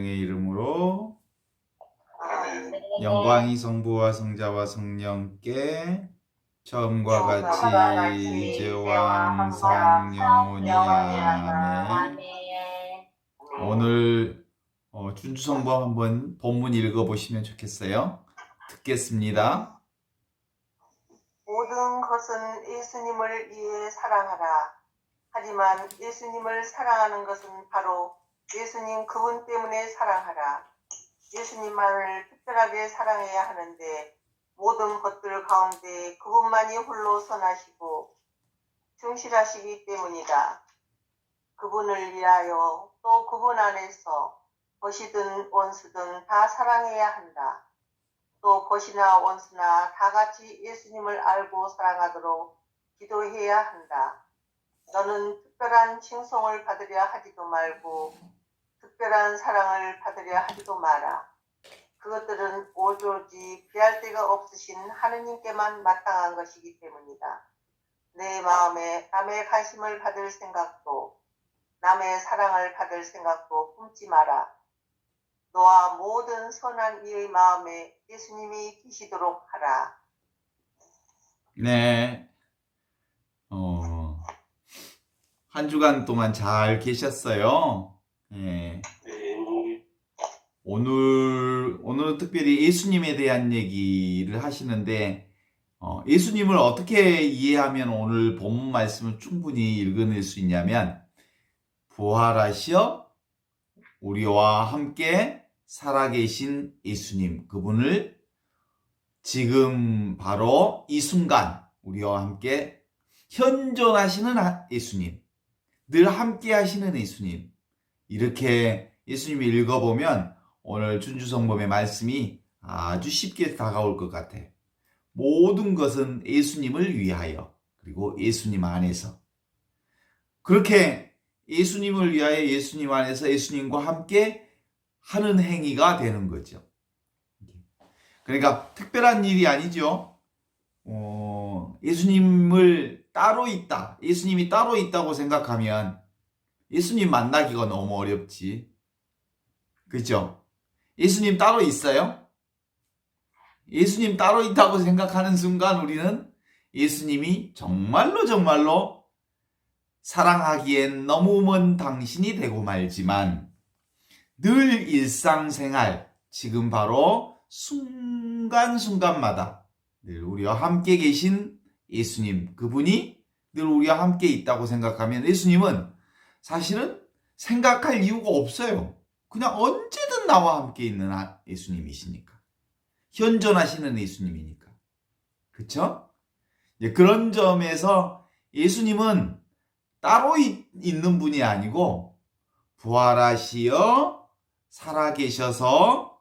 의 이름으로 영광이 성부와 성자와 성령께 처음과 같이 이제와 항상 영원히 아멘. 오늘 준주성부 한번 본문 읽어보시면 좋겠어요. 듣겠습니다. 모든 것은 예수님을 위해 사랑하라. 하지만 예수님을 사랑하는 것은 바로 예수님 그분 때문에 사랑하라. 예수님만을 특별하게 사랑해야 하는데 모든 것들 가운데 그분만이 홀로 선하시고 충실하시기 때문이다. 그분을 위하여 또 그분 안에서 벗이든 원수든 다 사랑해야 한다. 또 벗이나 원수나 다 같이 예수님을 알고 사랑하도록 기도해야 한다. 너는 특별한 칭송을 받으려 하지도 말고 특별한 사랑을 받으려 하지도 마라. 그것들은 오로지 비할 데가 없으신 하느님께만 마땅한 것이기 때문이다. 내 마음에 남의 관심을 받을 생각도 남의 사랑을 받을 생각도 품지 마라. 너와 모든 선한 이의 마음에 예수님이 계시도록 하라. 네, 한 주간 동안 잘 계셨어요. 네. 오늘은 특별히 예수님에 대한 얘기를 하시는데, 예수님을 어떻게 이해하면 오늘 본문 말씀을 충분히 읽어낼 수 있냐면, 부활하시어 우리와 함께 살아계신 예수님, 그분을 지금 바로 이 순간 우리와 함께 현존하시는 예수님, 늘 함께 하시는 예수님, 이렇게 예수님을 읽어보면 오늘 준주성범의 말씀이 아주 쉽게 다가올 것 같아. 모든 것은 예수님을 위하여, 그리고 예수님 안에서. 그렇게 예수님을 위하여 예수님 안에서 예수님과 함께 하는 행위가 되는 거죠. 그러니까 특별한 일이 아니죠. 예수님을 따로 있다, 예수님이 따로 있다고 생각하면 예수님 만나기가 너무 어렵지. 그죠? 예수님 따로 있어요? 예수님 따로 있다고 생각하는 순간 우리는 예수님이 정말로 사랑하기엔 너무 먼 당신이 되고 말지만 늘 일상생활, 지금 바로 순간순간마다 늘 우리와 함께 계신 예수님, 그분이 늘 우리와 함께 있다고 생각하면 예수님은 사실은 생각할 이유가 없어요. 그냥 언제든 나와 함께 있는 예수님이시니까. 현존하시는 예수님이니까. 그쵸? 그런 점에서 예수님은 따로 있는 분이 아니고 부활하시어 살아계셔서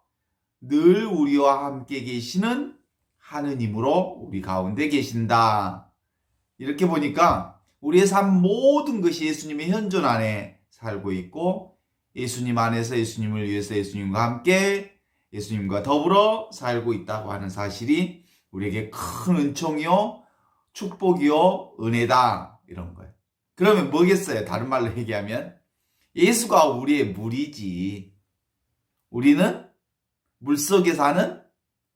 늘 우리와 함께 계시는 하느님으로 우리 가운데 계신다. 이렇게 보니까 우리의 삶 모든 것이 예수님의 현존 안에 살고 있고 예수님 안에서 예수님을 위해서 예수님과 함께 예수님과 더불어 살고 있다고 하는 사실이 우리에게 큰 은총이요, 축복이요, 은혜다, 이런 거예요. 그러면 뭐겠어요? 다른 말로 얘기하면 예수가 우리의 물이지, 우리는 물속에 사는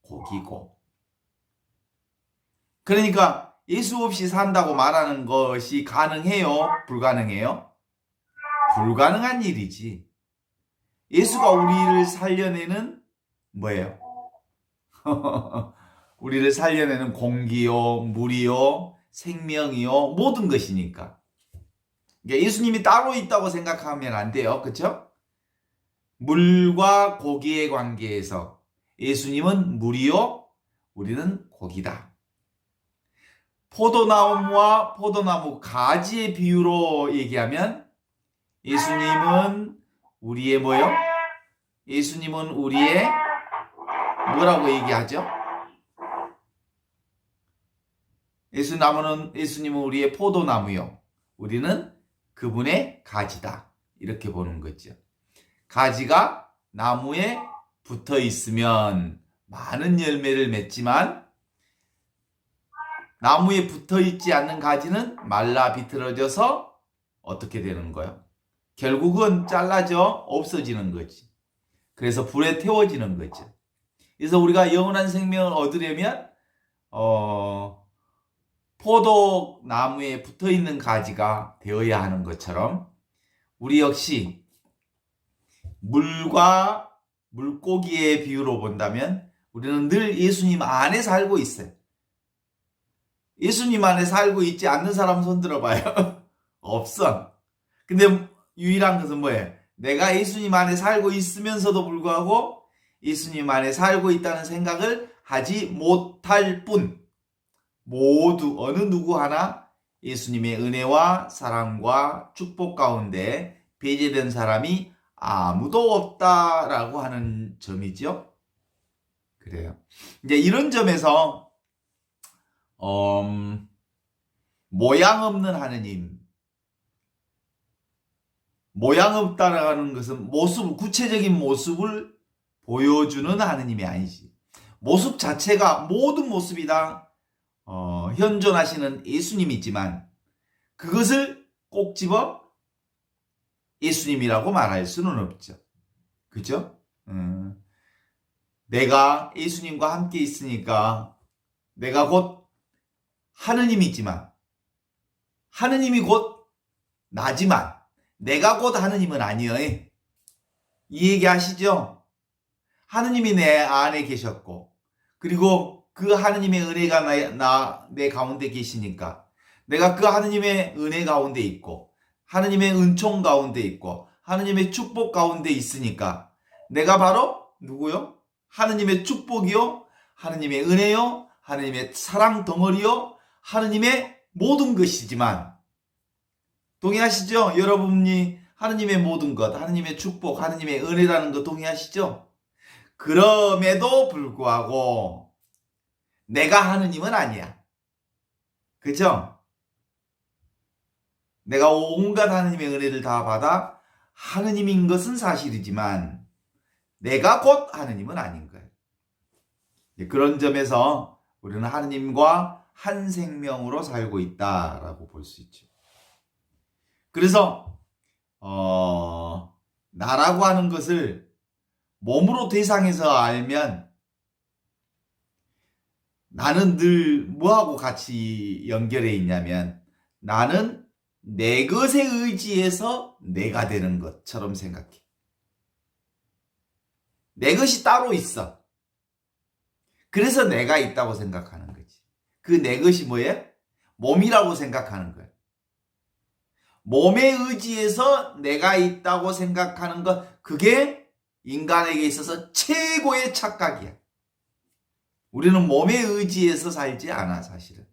고기고. 그러니까 예수 없이 산다고 말하는 것이 가능해요? 불가능해요? 불가능한 일이지. 예수가 우리를 살려내는 뭐예요? 우리를 살려내는 공기요, 물이요, 생명이요, 모든 것이니까. 그러니까 예수님이 따로 있다고 생각하면 안 돼요. 그렇죠? 물과 고기의 관계에서 예수님은 물이요, 우리는 고기다. 포도나무와 포도나무 가지의 비유로 얘기하면 예수님은 우리의 뭐요? 예수님은 우리의 뭐라고 얘기하죠? 예수님은 우리의 포도나무요, 우리는 그분의 가지다. 이렇게 보는 거죠. 가지가 나무에 붙어 있으면 많은 열매를 맺지만 나무에 붙어 있지 않는 가지는 말라 비틀어져서 어떻게 되는 거예요? 결국은 잘라져 없어지는 거지. 그래서 불에 태워지는 거죠. 그래서 우리가 영원한 생명을 얻으려면 포도나무에 붙어있는 가지가 되어야 하는 것처럼 우리 역시 물과 물고기의 비유로 본다면 우리는 늘 예수님 안에 살고 있어요. 예수님 안에 살고 있지 않는 사람 손 들어봐요. 없어. 근데 유일한 것은 뭐예요? 내가 예수님 안에 살고 있으면서도 불구하고 예수님 안에 살고 있다는 생각을 하지 못할 뿐 모두 어느 누구 하나 예수님의 은혜와 사랑과 축복 가운데 배제된 사람이 아무도 없다라고 하는 점이죠. 그래요. 이제 이런 점에서 모양 없는 하느님, 모양 없다라는 것은 구체적인 모습을 보여주는 하느님이 아니지. 모습 자체가 모든 모습이 다 현존하시는 예수님이지만 그것을 꼭 집어 예수님이라고 말할 수는 없죠. 그죠? 내가 예수님과 함께 있으니까 내가 곧 하느님이지만 하느님이 곧 나지만 내가 곧 하느님은 아니에요. 이 얘기 아시죠? 하느님이 내 안에 계셨고 그리고 그 하느님의 은혜가 내 가운데 계시니까 내가 그 하느님의 은혜 가운데 있고 하느님의 은총 가운데 있고 하느님의 축복 가운데 있으니까 내가 바로 누구요? 하느님의 축복이요, 하느님의 은혜요, 하느님의 사랑 덩어리요, 하느님의 모든 것이지만 동의하시죠? 여러분이 하느님의 모든 것, 하느님의 축복, 하느님의 은혜라는 거 동의하시죠? 그럼에도 불구하고 내가 하느님은 아니야. 그죠? 내가 온갖 하느님의 은혜를 다 받아 하느님인 것은 사실이지만 내가 곧 하느님은 아닌 거예요. 그런 점에서 우리는 하느님과 한 생명으로 살고 있다라고 볼 수 있죠. 그래서 나라고 하는 것을 몸으로 대상해서 알면 나는 늘 뭐하고 같이 연결해 있냐면 나는 내 것에 의지해서 내가 되는 것처럼 생각해. 내 것이 따로 있어. 그래서 내가 있다고 생각하는 거지. 그 내 것이 뭐예요? 몸이라고 생각하는 거예요. 몸에 의지해서 내가 있다고 생각하는 것, 그게 인간에게 있어서 최고의 착각이야. 우리는 몸에 의지해서 살지 않아, 사실은.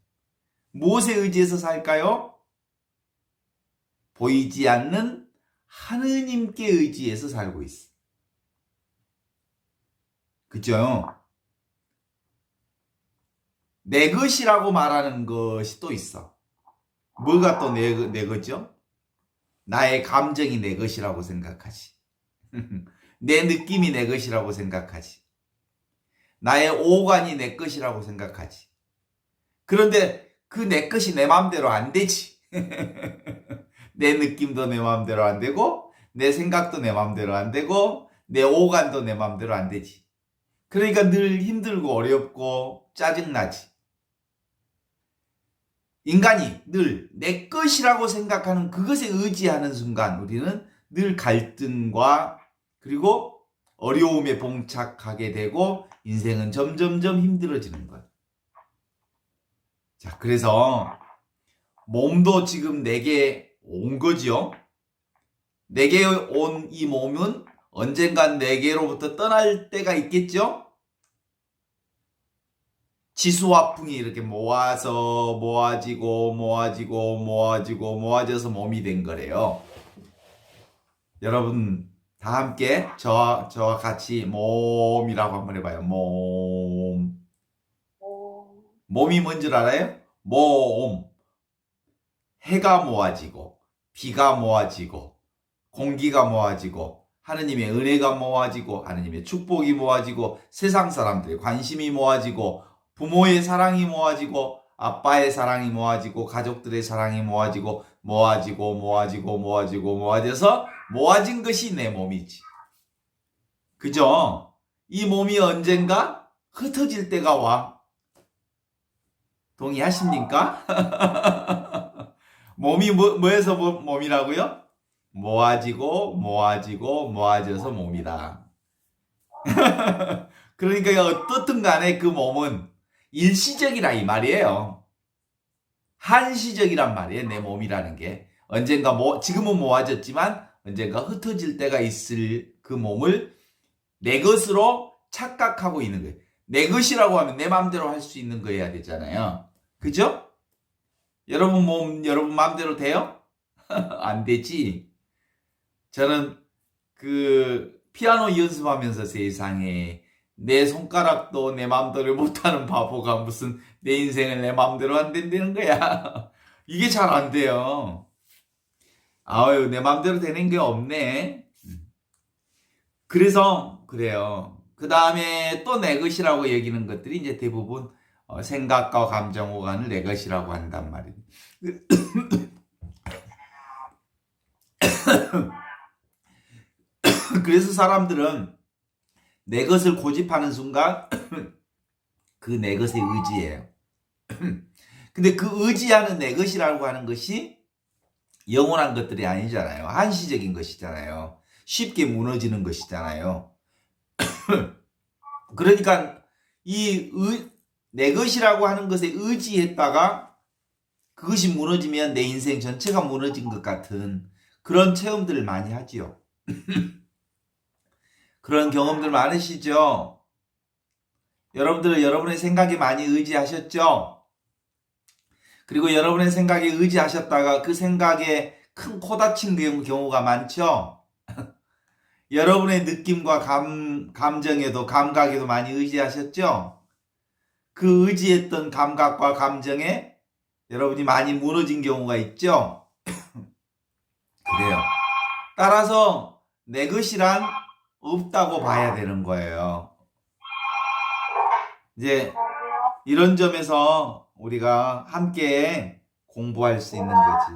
무엇에 의지해서 살까요? 보이지 않는 하느님께 의지해서 살고 있어. 그죠? 내 것이라고 말하는 것이 또 있어. 뭐가 또 내 거죠? 나의 감정이 내 것이라고 생각하지. 내 느낌이 내 것이라고 생각하지. 나의 오감이 내 것이라고 생각하지. 그런데 그 내 것이 내 마음대로 안 되지. 내 느낌도 내 마음대로 안 되고 내 생각도 내 마음대로 안 되고 내 오감도 내 마음대로 안 되지. 그러니까 늘 힘들고 어렵고 짜증나지. 인간이 늘 내 것이라고 생각하는 그것에 의지하는 순간 우리는 늘 갈등과 그리고 어려움에 봉착하게 되고 인생은 점점점 힘들어지는 거예요. 자, 그래서 몸도 지금 내게 온 거죠. 내게 온 이 몸은 언젠간 내게로부터 떠날 때가 있겠죠? 지수화풍이 이렇게 모아져서 몸이 된 거래요. 여러분 다 함께 저와 같이 몸이라고 한번 해봐요. 몸이 뭔 줄 알아요? 몸. 해가 모아지고 비가 모아지고 공기가 모아지고 하느님의 은혜가 모아지고 하느님의 축복이 모아지고 세상 사람들의 관심이 모아지고 부모의 사랑이 모아지고 아빠의 사랑이 모아지고 가족들의 사랑이 모아져서 모아진 것이 내 몸이지. 그죠? 이 몸이 언젠가 흩어질 때가 와. 동의하십니까? 몸이 뭐에서 몸이라고요? 모아지고 모아지고 모아져서 몸이다. 그러니까 어떻든 간에 그 몸은 일시적이라 이 말이에요. 한시적이란 말이에요. 내 몸이라는 게. 언젠가 지금은 모아졌지만 언젠가 흩어질 때가 있을 그 몸을 내 것으로 착각하고 있는 거예요. 내 것이라고 하면 내 마음대로 할 수 있는 거여야 되잖아요. 그죠? 여러분 몸 여러분 마음대로 돼요? 안 되지. 저는 그 피아노 연습하면서 세상에 내 손가락도 내 마음대로 못하는 바보가 무슨 내 인생을 내 마음대로 안 된다는 거야. 이게 잘 안 돼요. 아유, 내 마음대로 되는 게 없네. 그래서 그래요. 그 다음에 또 내 것이라고 여기는 것들이 이제 대부분 생각과 감정 오간을 내 것이라고 한단 말이에요. 그래서 사람들은 내 것을 고집하는 순간 그 내 것의 의지예요. 근데 그 의지하는 내 것이라고 하는 것이 영원한 것들이 아니잖아요. 한시적인 것이잖아요. 쉽게 무너지는 것이잖아요. 그러니까 내 것이라고 하는 것에 의지했다가 그것이 무너지면 내 인생 전체가 무너진 것 같은 그런 체험들을 많이 하지요. 그런 경험들 많으시죠? 여러분들은 여러분의 생각에 많이 의지하셨죠? 그리고 여러분의 생각에 의지하셨다가 그 생각에 큰 코 다친 경우가 많죠? 여러분의 느낌과 감정에도 감각에도 많이 의지하셨죠? 그 의지했던 감각과 감정에 여러분이 많이 무너진 경우가 있죠? 그래요. 따라서 내 것이란 없다고 봐야 되는 거예요. 이제 이런 점에서 우리가 함께 공부할 수 있는 거지.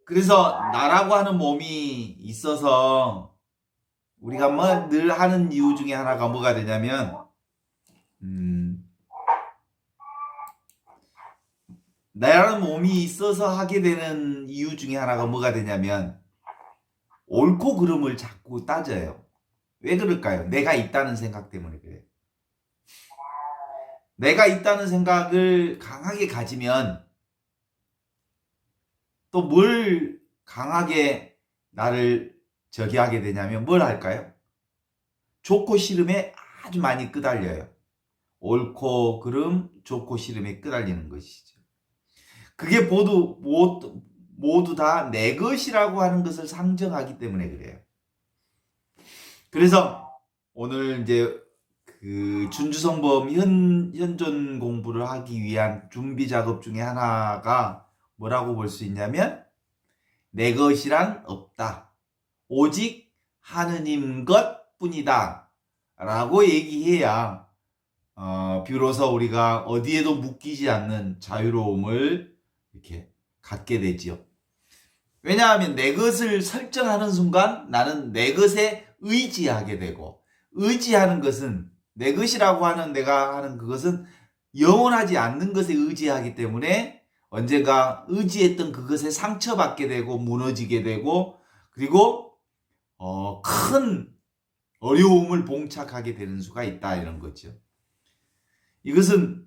그래서 나라고 하는 몸이 있어서 우리가 뭐 늘 하는 이유 중에 하나가 뭐가 되냐면 나라는 몸이 있어서 하게 되는 이유 중에 하나가 뭐가 되냐면 옳고 그름을 자꾸 따져요. 왜 그럴까요? 내가 있다는 생각 때문에 그래요. 내가 있다는 생각을 강하게 가지면 또 뭘 강하게 나를 저기 하게 되냐면 뭘 할까요? 좋고 싫음에 아주 많이 끄달려요. 옳고 그름, 좋고 싫음에 끄달리는 것이죠. 그게 모두 다 내 것이라고 하는 것을 상정하기 때문에 그래요. 그래서 오늘 이제 그 준주성범 현존 공부를 하기 위한 준비 작업 중에 하나가 뭐라고 볼 수 있냐면 내 것이란 없다. 오직 하느님 것뿐이다. 라고 얘기해야 비로소 우리가 어디에도 묶이지 않는 자유로움을 이렇게 갖게 되지요. 왜냐하면 내 것을 설정하는 순간 나는 내 것에 의지하게 되고 의지하는 것은 내 것이라고 하는 내가 하는 그것은 영원하지 않는 것에 의지하기 때문에 언젠가 의지했던 그것에 상처받게 되고 무너지게 되고 그리고 큰 어려움을 봉착하게 되는 수가 있다 이런 거죠. 이것은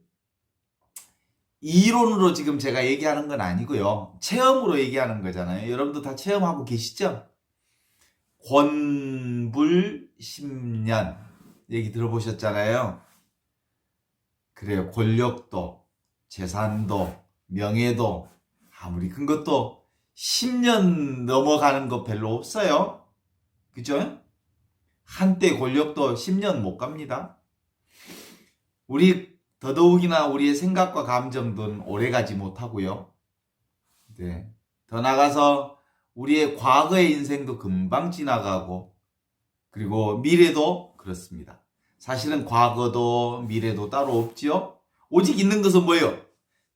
이론으로 지금 제가 얘기하는 건 아니고요. 체험으로 얘기하는 거잖아요. 여러분도 다 체험하고 계시죠? 권불10년 얘기 들어보셨잖아요. 그래요. 권력도 재산도 명예도 아무리 큰 것도 10년 넘어가는 거 별로 없어요. 그죠? 한때 권력도 10년 못 갑니다. 더더욱이나 우리의 생각과 감정도 오래가지 못하고요. 네. 더 나가서 우리의 과거의 인생도 금방 지나가고 그리고 미래도 그렇습니다. 사실은 과거도 미래도 따로 없지요. 오직 있는 것은 뭐예요?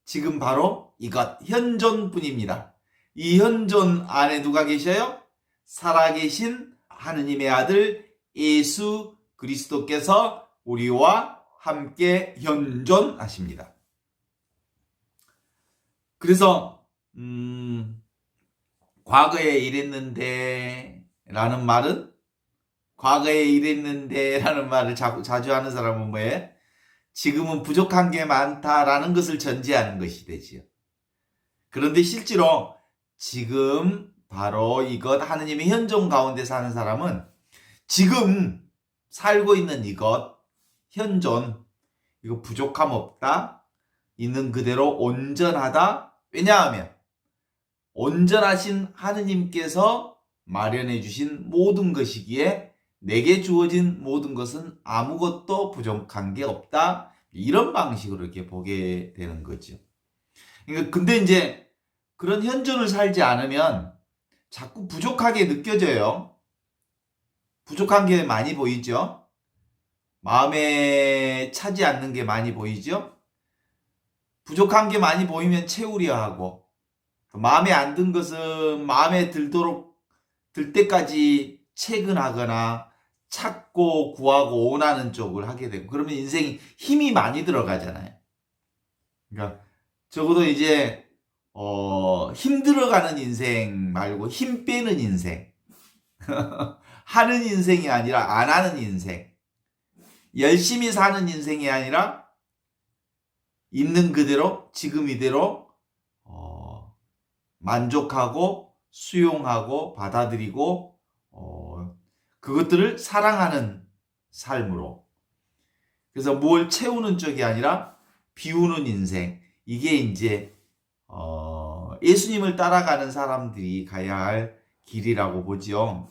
지금 바로 이것 현존뿐입니다. 이 현존 안에 누가 계셔요? 살아계신 하느님의 아들 예수 그리스도께서 우리와 함께 현존하십니다. 그래서 과거에 이랬는데 라는 말은, 과거에 이랬는데 라는 말을 자주 하는 사람은 뭐예요? 지금은 부족한 게 많다라는 것을 전제하는 것이 되지요. 그런데 실제로 지금 바로 이것, 하느님의 현존 가운데 사는 사람은 지금 살고 있는 이것, 현존, 이거 부족함 없다, 있는 그대로 온전하다. 왜냐하면 온전하신 하느님께서 마련해 주신 모든 것이기에 내게 주어진 모든 것은 아무것도 부족한 게 없다. 이런 방식으로 이렇게 보게 되는 거죠. 그러니까 근데 이제 그런 현존을 살지 않으면 자꾸 부족하게 느껴져요. 부족한 게 많이 보이죠. 마음에 차지 않는 게 많이 보이죠. 부족한 게 많이 보이면 채우려 하고, 마음에 안 든 것은 마음에 들 때까지 채근하거나 찾고 구하고 원하는 쪽을 하게 되고, 그러면 인생이 힘이 많이 들어가잖아요. 그러니까 적어도 이제 힘들어가는 인생 말고 힘 빼는 인생, 하는 인생이 아니라 안 하는 인생, 열심히 사는 인생이 아니라 있는 그대로 지금 이대로 만족하고 수용하고 받아들이고 그것들을 사랑하는 삶으로, 그래서 뭘 채우는 쪽이 아니라 비우는 인생, 이게 이제 예수님을 따라가는 사람들이 가야 할 길이라고 보죠.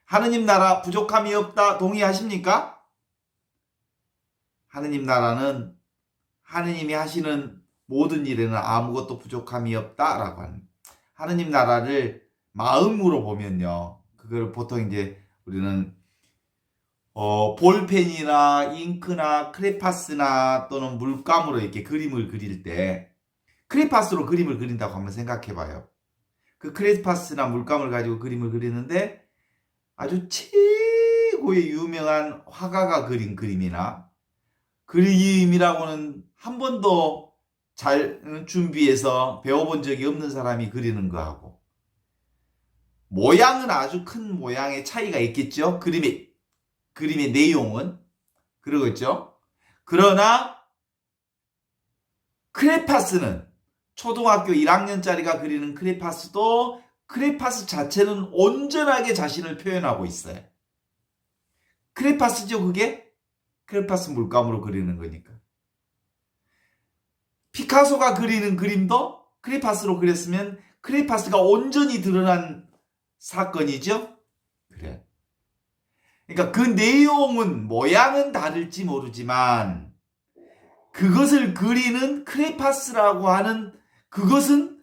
하느님 나라 부족함이 없다 동의하십니까? 하느님 나라는 하느님이 하시는 모든 일에는 아무것도 부족함이 없다라고 하는, 하느님 나라를 마음으로 보면요, 그걸 보통 이제 우리는 볼펜이나 잉크나 크레파스나 또는 물감으로 이렇게 그림을 그릴 때, 크레파스로 그림을 그린다고 한번 생각해 봐요. 그 크레파스나 물감을 가지고 그림을 그리는데 아주 최고의 유명한 화가가 그린 그림이나 그림이라고는 한 번도 잘 준비해서 배워본 적이 없는 사람이 그리는 거하고, 모양은 아주 큰 모양의 차이가 있겠죠. 그림의 내용은 그러겠죠. 그러나 크레파스는, 초등학교 1학년짜리가 그리는 크레파스도 크레파스 자체는 온전하게 자신을 표현하고 있어요. 크레파스죠, 그게? 크레파스 물감으로 그리는 거니까. 피카소가 그리는 그림도 크레파스로 그렸으면 크레파스가 온전히 드러난 사건이죠. 그래. 그러니까 그 내용은, 모양은 다를지 모르지만 그것을 그리는 크레파스라고 하는 그것은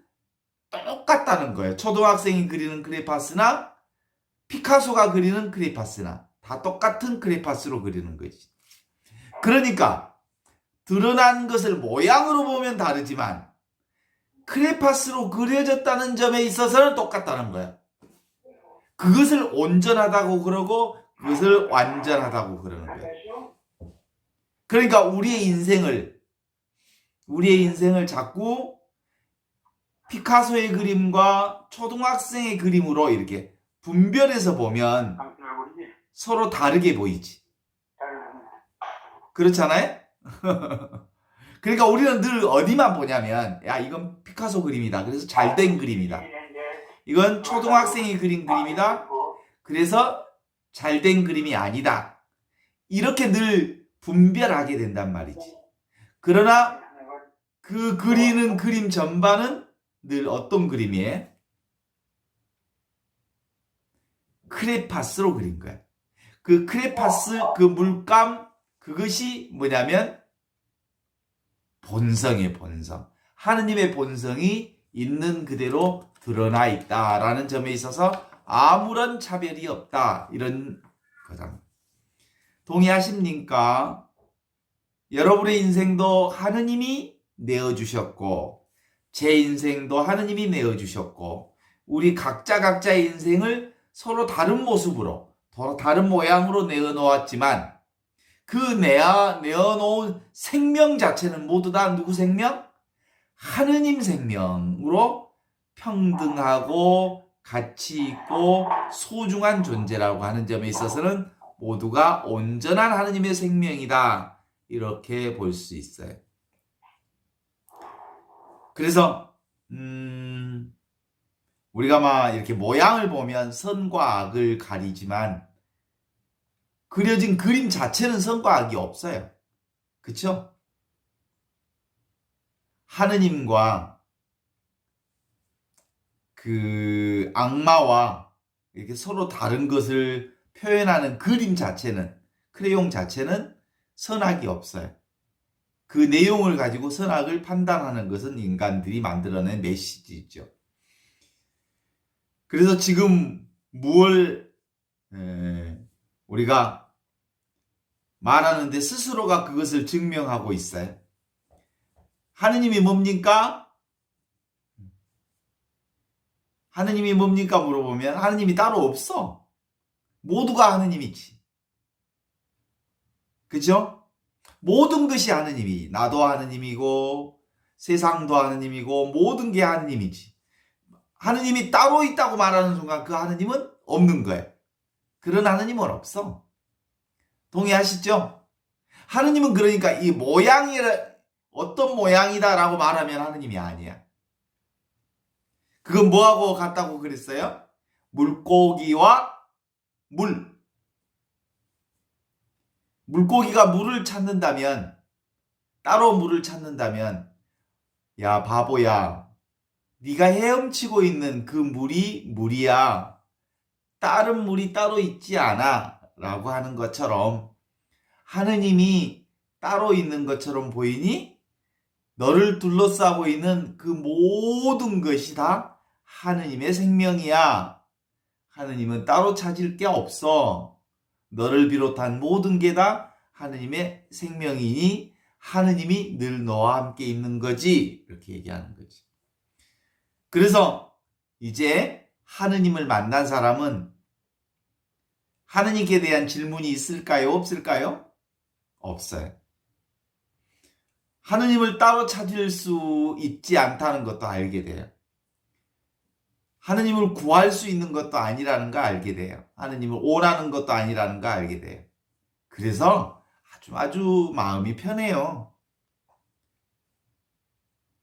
똑같다는 거예요. 초등학생이 그리는 크레파스나 피카소가 그리는 크레파스나 다 똑같은 크레파스로 그리는 거지. 그러니까 드러난 것을 모양으로 보면 다르지만 크레파스로 그려졌다는 점에 있어서는 똑같다는 거야. 그것을 온전하다고 그러고 그것을 완전하다고 그러는 거야. 그러니까 우리의 인생을 자꾸 피카소의 그림과 초등학생의 그림으로 이렇게 분별해서 보면 서로 다르게 보이지. 그렇잖아요? 그러니까 우리는 늘 어디만 보냐면, 야, 이건 피카소 그림이다, 그래서 잘된 그림이다. 이건 초등학생이 그린 그림이다, 그래서 잘된 그림이 아니다. 이렇게 늘 분별하게 된단 말이지. 그러나 그 그리는 그림 전반은 늘 어떤 그림이에요? 크레파스로 그린 거야. 그 크레파스, 그 물감, 그것이 뭐냐면 본성이에요, 본성. 하느님의 본성이 있는 그대로 드러나 있다라는 점에 있어서 아무런 차별이 없다, 이런 거잖아요. 동의하십니까? 여러분의 인생도 하느님이 내어주셨고 제 인생도 하느님이 내어주셨고 우리 각자의 인생을 서로 다른 모습으로, 다른 모양으로 내어놓았지만 그 내어놓은 생명 자체는 모두 다 누구 생명? 하느님 생명으로 평등하고 가치 있고 소중한 존재라고 하는 점에 있어서는 모두가 온전한 하느님의 생명이다. 이렇게 볼 수 있어요. 그래서 우리가 막 이렇게 모양을 보면 선과 악을 가리지만 그려진 그림 자체는 선과 악이 없어요. 그쵸? 하느님과 그 악마와 이렇게 서로 다른 것을 표현하는 그림 자체는, 크레용 자체는 선악이 없어요. 그 내용을 가지고 선악을 판단하는 것은 인간들이 만들어낸 메시지죠. 그래서 지금 우리가 말하는데 스스로가 그것을 증명하고 있어요. 하느님이 뭡니까? 하느님이 뭡니까 물어보면 하느님이 따로 없어. 모두가 하느님이지. 그죠? 모든 것이 하느님이, 나도 하느님이고 세상도 하느님이고 모든 게 하느님이지. 하느님이 따로 있다고 말하는 순간 그 하느님은 없는 거예요. 그런 하느님은 없어. 동의하시죠? 하느님은 그러니까 이 어떤 모양이다라고 말하면 하느님이 아니야. 그건 뭐하고 같다고 그랬어요? 물고기와 물. 물고기가 물을 찾는다면, 따로 물을 찾는다면, 야 바보야, 네가 헤엄치고 있는 그 물이 물이야. 다른 물이 따로 있지 않아. 라고 하는 것처럼 하느님이 따로 있는 것처럼 보이니? 너를 둘러싸고 있는 그 모든 것이 다 하느님의 생명이야. 하느님은 따로 찾을 게 없어. 너를 비롯한 모든 게 다 하느님의 생명이니 하느님이 늘 너와 함께 있는 거지. 이렇게 얘기하는 거지. 그래서 이제 하느님을 만난 사람은 하느님께 대한 질문이 있을까요? 없을까요? 없어요. 하느님을 따로 찾을 수 있지 않다는 것도 알게 돼요. 하느님을 구할 수 있는 것도 아니라는 거 알게 돼요. 하느님을 원하는 것도 아니라는 거 알게 돼요. 그래서 아주 마음이 편해요.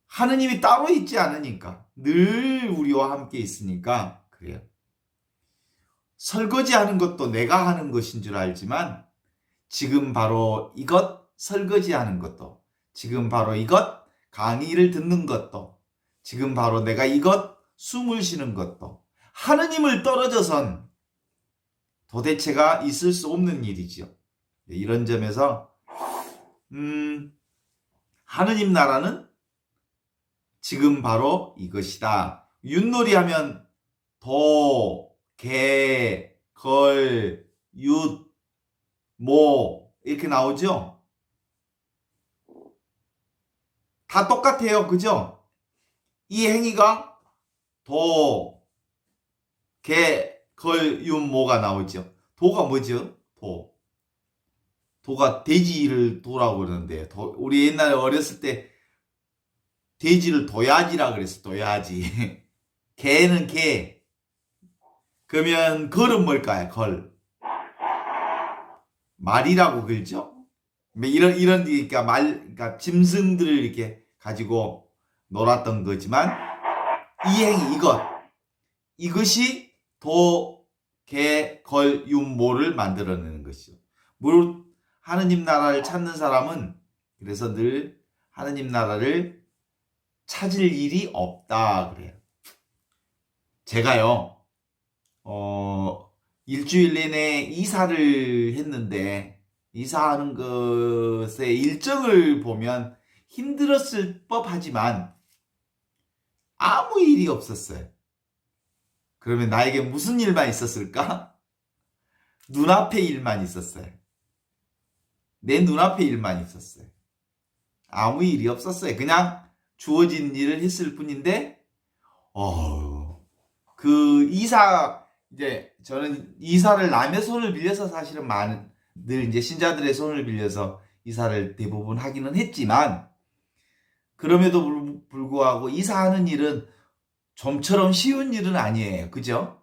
하느님이 따로 있지 않으니까. 늘 우리와 함께 있으니까 그래요. 설거지하는 것도 내가 하는 것인 줄 알지만 지금 바로 이것 설거지하는 것도, 지금 바로 이것 강의를 듣는 것도, 지금 바로 내가 이것 숨을 쉬는 것도 하느님을 떨어져선 도대체가 있을 수 없는 일이지요. 이런 점에서 하느님 나라는 지금 바로 이것이다. 윷놀이 하면 도, 개, 걸, 윷, 모 이렇게 나오죠? 다 똑같아요. 그죠? 이 행위가 도, 개, 걸, 윷, 모가 나오죠. 도가 뭐죠? 도. 도가 돼지를 도라고 그러는데 우리 옛날에 어렸을 때 돼지를 도야지라 그랬어. 도야지. 개는 개. 그러면 걸은 뭘까요? 걸. 말이라고 그러죠? 이런 그러니까 짐승들을 이렇게 가지고 놀았던 거지만 이 행위 이것이 도, 개, 걸, 윷, 모를 만들어내는 것이죠. 하느님 나라를 찾는 사람은 그래서 늘 하느님 나라를 찾을 일이 없다 그래요. 제가요 일주일 내내 이사를 했는데 이사하는 것의 일정을 보면 힘들었을 법하지만 아무 일이 없었어요. 그러면 나에게 무슨 일만 있었을까? 눈앞에 일만 있었어요. 내 눈앞에 일만 있었어요. 아무 일이 없었어요. 그냥 주어진 일을 했을 뿐인데 그 이사, 이제 저는 이사를 남의 손을 빌려서 사실은 늘 이제 신자들의 손을 빌려서 이사를 대부분 하기는 했지만, 그럼에도 불구하고 이사하는 일은 좀처럼 쉬운 일은 아니에요. 그죠?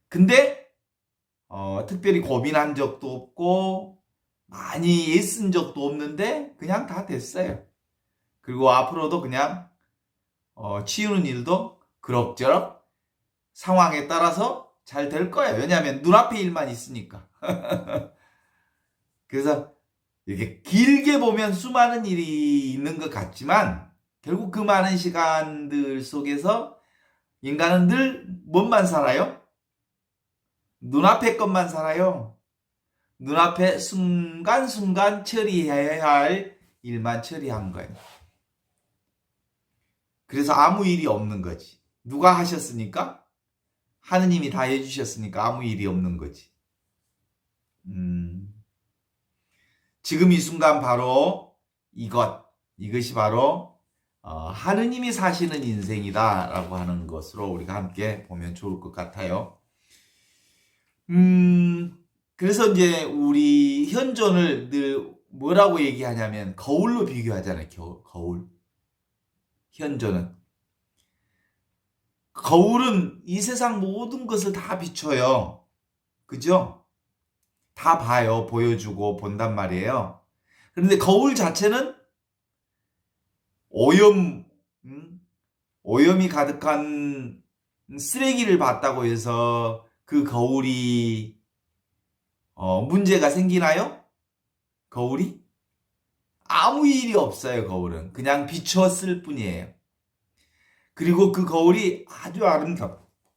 근데 특별히 고민한 적도 없고 많이 애쓴 적도 없는데 그냥 다 됐어요. 그리고 앞으로도 그냥 치우는 일도 그럭저럭 상황에 따라서 잘 될 거예요. 왜냐하면 눈앞에 일만 있으니까. 그래서 이렇게 길게 보면 수많은 일이 있는 것 같지만 결국 그 많은 시간들 속에서 인간은 늘 뭔만 살아요? 눈앞의 것만 살아요. 눈앞에 순간순간 처리해야 할 일만 처리한 거예요. 그래서 아무 일이 없는 거지. 누가 하셨습니까? 하느님이 다 해주셨으니까 아무 일이 없는 거지. 지금 이 순간 바로 이것이 바로 하느님이 사시는 인생이다라고 하는 것으로 우리가 함께 보면 좋을 것 같아요. 그래서 이제 우리 현존을 늘 뭐라고 얘기하냐면 거울로 비교하잖아요. 거울. 현존은. 거울은 이 세상 모든 것을 다 비춰요. 그죠? 다 봐요. 보여주고 본단 말이에요. 그런데 거울 자체는 오염이 가득한 쓰레기를 봤다고 해서 그 거울이 문제가 생기나요? 거울이? 아무 일이 없어요. 거울은 그냥 비추었을 뿐이에요. 그리고 그 거울이 아주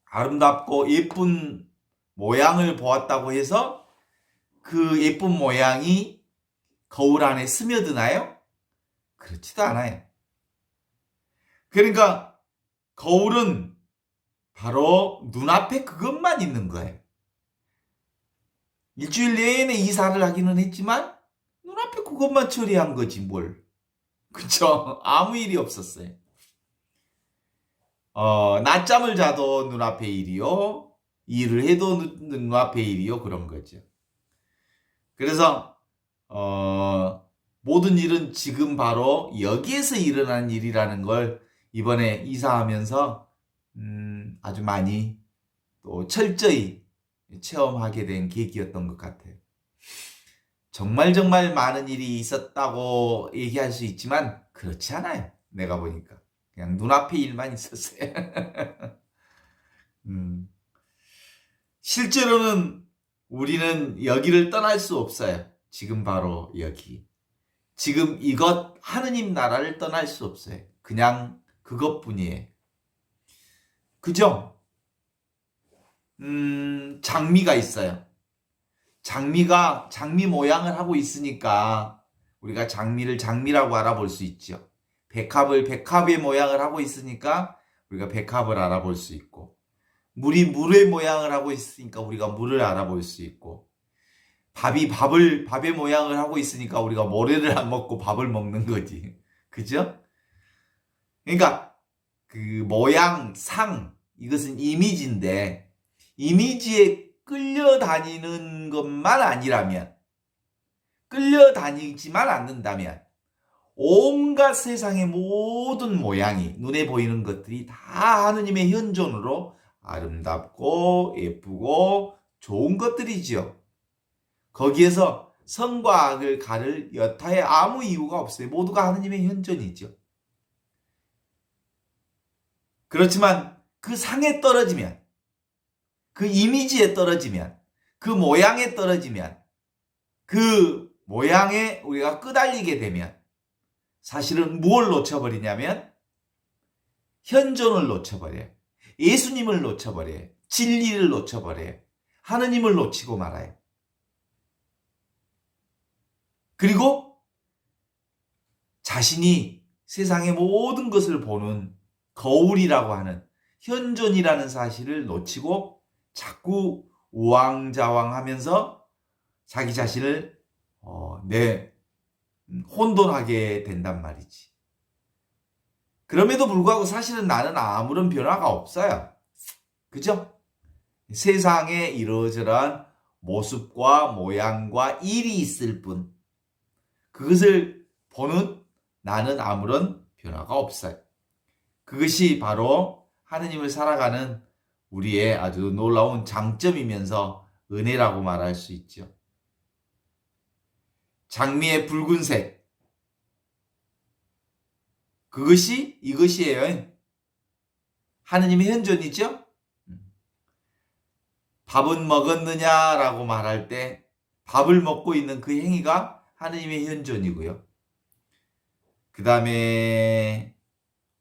아름답고 예쁜 모양을 보았다고 해서 그 예쁜 모양이 거울 안에 스며드나요? 그렇지도 않아요. 그러니까 거울은 바로 눈앞에 그것만 있는 거예요. 일주일 내내 이사를 하기는 했지만 눈앞에 그것만 처리한 거지 뭘. 그쵸? 아무 일이 없었어요. 낮잠을 자도 눈앞에 일이요. 일을 해도 눈앞에 일이요. 그런 거죠. 그래서 모든 일은 지금 바로 여기에서 일어난 일이라는 걸 이번에 이사하면서 아주 많이 또 철저히 체험하게 된 계기였던 것 같아요. 정말 많은 일이 있었다고 얘기할 수 있지만 그렇지 않아요. 내가 보니까 그냥 눈앞에 일만 있었어요. 실제로는 우리는 여기를 떠날 수 없어요. 지금 바로 여기. 지금 이것 하느님 나라를 떠날 수 없어요. 그냥 그것뿐이에요. 그죠? 장미가 있어요. 장미 모양을 하고 있으니까 우리가 장미를 장미라고 알아볼 수 있죠. 백합을 백합의 모양을 하고 있으니까 우리가 백합을 알아볼 수 있고, 물이 물의 모양을 하고 있으니까 우리가 물을 알아볼 수 있고, 밥이 밥의 모양을 하고 있으니까 우리가 모래를 안 먹고 밥을 먹는 거지. 그죠? 그러니까 그 모양, 상, 이것은 이미지인데 이미지에 끌려다니는 것만 아니라면, 끌려다니지만 않는다면 온갖 세상의 모든 모양이, 눈에 보이는 것들이 다 하느님의 현존으로 아름답고 예쁘고 좋은 것들이지요. 거기에서 선과 악을 가를 여타의 아무 이유가 없어요. 모두가 하느님의 현존이죠. 그렇지만 그 상에 떨어지면, 그 이미지에 떨어지면, 그 모양에 떨어지면, 그 모양에 우리가 끄달리게 되면 사실은 무엇을 놓쳐버리냐면 현존을 놓쳐버려요. 예수님을 놓쳐버려요. 진리를 놓쳐버려요. 하느님을 놓치고 말아요. 그리고 자신이 세상의 모든 것을 보는 거울이라고 하는 현존이라는 사실을 놓치고 자꾸 우왕좌왕하면서 자기 자신을 혼돈하게 된단 말이지. 그럼에도 불구하고 사실은 나는 아무런 변화가 없어요. 그죠? 세상에 이러저러한 모습과 모양과 일이 있을 뿐 그것을 보는 나는 아무런 변화가 없어요. 그것이 바로 하느님을 살아가는 우리의 아주 놀라운 장점이면서 은혜라고 말할 수 있죠. 장미의 붉은색 그것이 이것이에요. 하느님의 현존이죠. 밥은 먹었느냐라고 말할 때 밥을 먹고 있는 그 행위가 하느님의 현존이고요. 그 다음에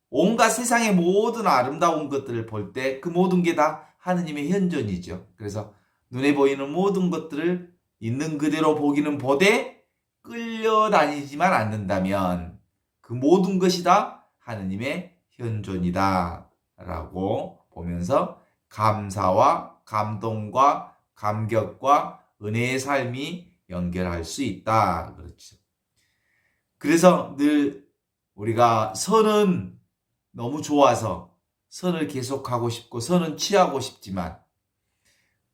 온갖 세상의 모든 아름다운 것들을 볼 때 그 모든 게 다 하느님의 현존이죠. 그래서 눈에 보이는 모든 것들을 있는 그대로 보기는 보되 끌려다니지만 않는다면 그 모든 것이 다 하느님의 현존이다 라고 보면서 감사와 감동과 감격과 은혜의 삶이 연결할 수 있다. 그렇죠. 그래서 늘 우리가 선은 너무 좋아서 선을 계속하고 싶고 선은 취하고 싶지만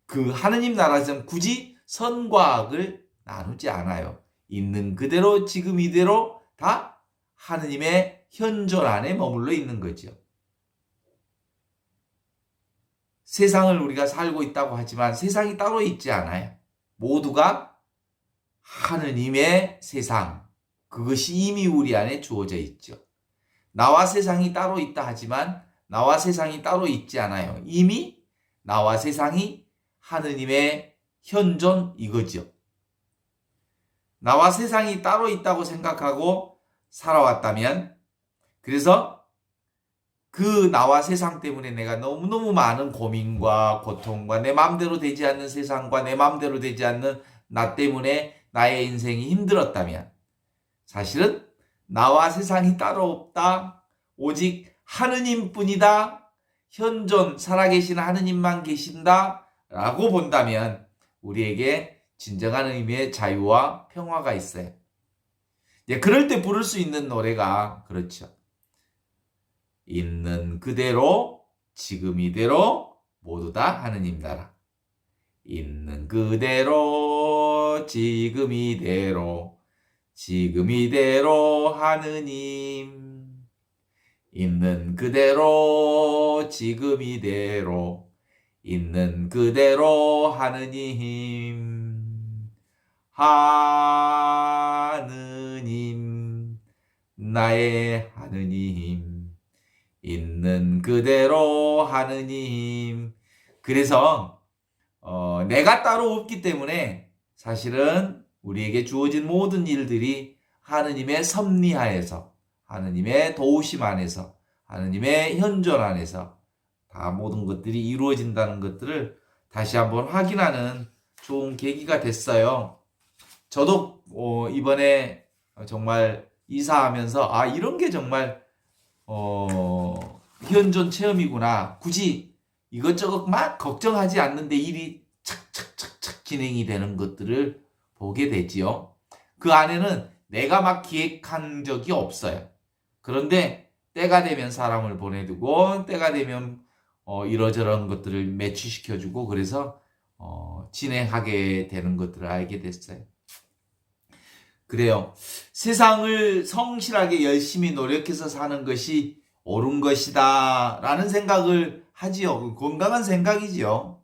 그 하느님 나라에서는 굳이 선과 악을 나누지 않아요. 있는 그대로 지금 이대로 다 하느님의 현존 안에 머물러 있는 거죠. 세상을 우리가 살고 있다고 하지만 세상이 따로 있지 않아요. 모두가 하느님의 세상, 그것이 이미 우리 안에 주어져 있죠. 나와 세상이 따로 있다 하지만 나와 세상이 따로 있지 않아요. 이미 나와 세상이 하느님의 현존 이거죠. 나와 세상이 따로 있다고 생각하고 살아왔다면 그래서 그 나와 세상 때문에 내가 너무너무 많은 고민과 고통과 내 마음대로 되지 않는 세상과 내 마음대로 되지 않는 나 때문에 나의 인생이 힘들었다면 사실은 나와 세상이 따로 없다. 오직 하느님뿐이다. 현존 살아계신 하느님만 계신다. 라고 본다면 우리에게 진정한 의미의 자유와 평화가 있어요. 그럴 때 부를 수 있는 노래가 그렇죠. 있는 그대로 지금 이대로 모두 다 하느님 나라. 있는 그대로 지금 이대로 하느님. 있는 그대로 지금 이대로 있는 그대로 하느님. 하느님 나의 하느님. 있는 그대로 하느님. 그래서 내가 따로 없기 때문에 사실은 우리에게 주어진 모든 일들이 하느님의 섭리하에서 하느님의 도우심 안에서 하느님의 현존 안에서 다 모든 것들이 이루어진다는 것들을 다시 한번 확인하는 좋은 계기가 됐어요. 저도 이번에 정말 이사하면서 이런 게 정말 현존 체험이구나. 굳이 이것저것 막 걱정하지 않는데 일이 착착착착 진행이 되는 것들을 보게 되지요. 그 안에는 내가 막 기획한 적이 없어요. 그런데 때가 되면 사람을 보내두고 때가 되면 이러저런 것들을 매치시켜주고 그래서 진행하게 되는 것들을 알게 됐어요. 그래요. 세상을 성실하게 열심히 노력해서 사는 것이 옳은 것이다 라는 생각을 하지요. 건강한 생각이지요.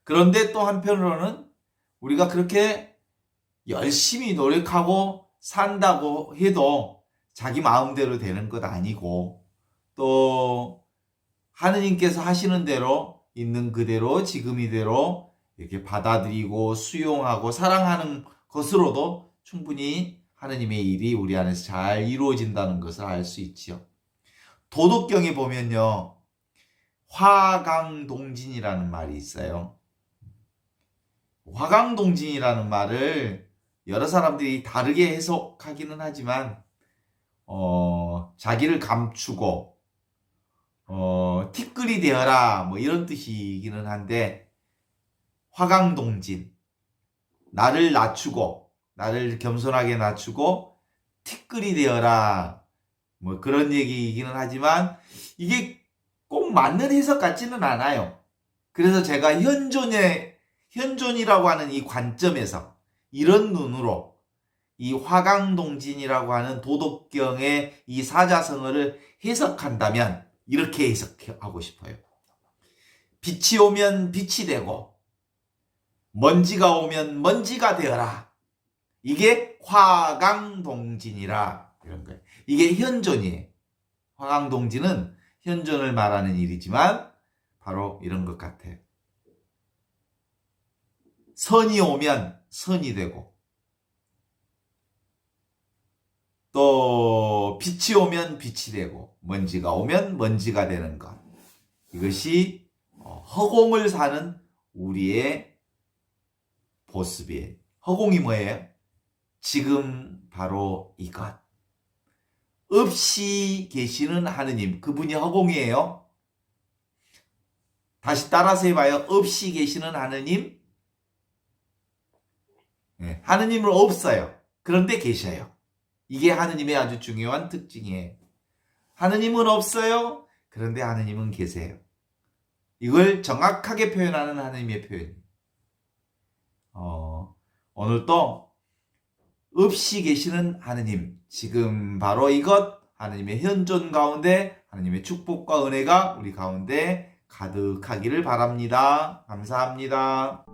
그런데 또 한편으로는 우리가 그렇게 열심히 노력하고 산다고 해도 자기 마음대로 되는 것 아니고 또 하느님께서 하시는 대로 있는 그대로 지금 이대로 이렇게 받아들이고 수용하고 사랑하는 것으로도 충분히 하느님의 일이 우리 안에서 잘 이루어진다는 것을 알 수 있지요. 도덕경에 보면요. 화강동진이라는 말이 있어요. 화강동진이라는 말을 여러 사람들이 다르게 해석하기는 하지만 자기를 감추고 티끌이 되어라 뭐 이런 뜻이기는 한데 화강동진 나를 낮추고 나를 겸손하게 낮추고 티끌이 되어라 뭐 그런 얘기이기는 하지만 이게 꼭 맞는 해석 같지는 않아요. 그래서 제가 현존이라고 하는 이 관점에서 이런 눈으로 이 화강동진이라고 하는 도덕경의 이 사자성어를 해석한다면 이렇게 해석하고 싶어요. 빛이 오면 빛이 되고 먼지가 오면 먼지가 되어라. 이게 화강동진이라 이런 거예요. 이게 현존이에요. 화강동진은 현존을 말하는 일이지만 바로 이런 것 같아요. 선이 오면 선이 되고 또 빛이 오면 빛이 되고 먼지가 오면 먼지가 되는 것. 이것이 허공을 사는 우리의 모습이에요. 허공이 뭐예요? 지금 바로 이것. 없이 계시는 하느님, 그분이 허공이에요. 다시 따라서 해봐요. 없이 계시는 하느님. 네, 하느님은 없어요. 그런데 계셔요. 이게 하느님의 아주 중요한 특징이에요. 하느님은 없어요. 그런데 하느님은 계세요. 이걸 정확하게 표현하는 하느님의 표현. 오늘 또 없이 계시는 하느님, 지금 바로 이것, 하느님의 현존 가운데 하느님의 축복과 은혜가 우리 가운데 가득하기를 바랍니다. 감사합니다.